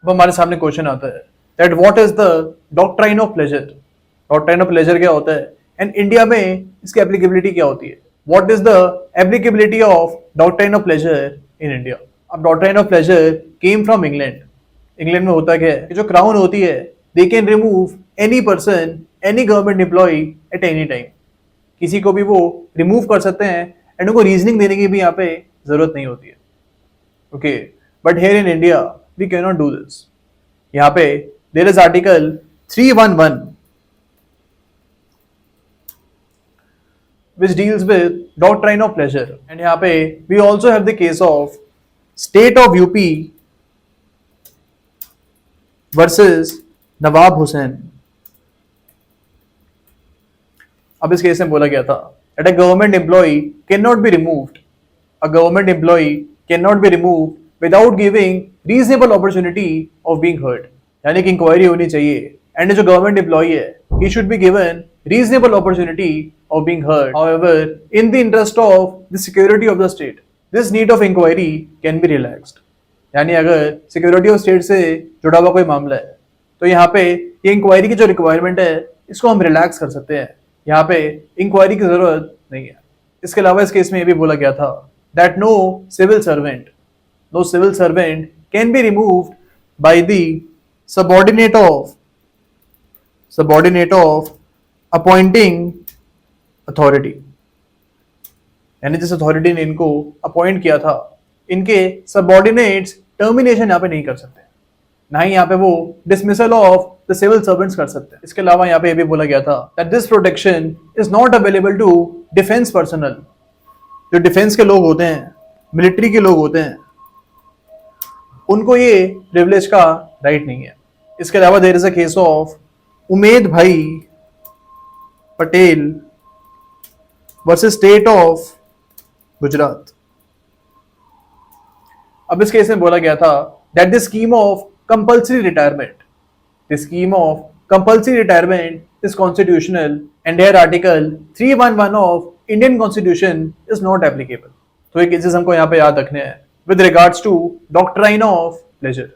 अब हमारे सामने क्वेश्चन आता है that what is the doctrine of pleasure. Doctrine of pleasure क्या होता है एंड इंडिया में इसकी एप्लीकेबिलिटी क्या होती है। What is the applicability of doctrine of pleasure in India. अब doctrine of pleasure came from England. England में होता क्या है कि जो क्राउन होती है they can remove any person any government employ at any time. किसी को भी वो रिमूव कर सकते हैं एंड उनको रीजनिंग देने की भी यहाँ पे जरूरत नहीं होती है। Okay, but here in India we can not do this. यहाँ पे there is article 311 which deals with doctrine of pleasure and यहाँ पे we also have the case of state of UP versus नवाब हुसैन। अब इस केस में बोला गया था that a government employee cannot be removed, a government employee cannot be removed without giving reasonable opportunity of being heard। यानी कि inquiry होनी चाहिए एंड जो गवर्नमेंट एम्प्लॉई है he should be given reasonable opportunity of being heard। However, in the interest of the security of the state, this need of inquiry can be relaxed। यानी अगर security of state से जुड़ा हुआ कोई मामला है तो यहाँ पे ये इंक्वायरी की जो रिक्वायरमेंट है इसको हम रिलैक्स कर सकते हैं। यहाँ पे इंक्वायरी की जरूरत नहीं है। इसके अलावा इस केस में ये भी बोला गया था that no civil servant can be removed by the subordinate of appointing authority. यानी जिस अथॉरिटी ने इनको अपॉइंट किया था इनके सबऑर्डिनेट्स टर्मिनेशन यहाँ पे नहीं कर सकते, ना ही यहाँ पे वो dismissal of the civil servants कर सकते हैं। इसके अलावा यहाँ पे ये भी बोला गया था that this protection is not available to defence personnel. जो डिफेंस के लोग होते हैं, मिलिट्री के लोग होते हैं, उनको ये प्रिविलेज का राइट नहीं है। इसके अलावा there is a case of Umed bhai Patel versus state of Gujarat. अब इस केस में बोला गया था that the scheme of compulsory retirement is constitutional and there article 311 ऑफ Indian constitution is not applicable. तो ये केसेस हमको यहाँ पे याद रखने हैं with regards to doctrine of pleasure.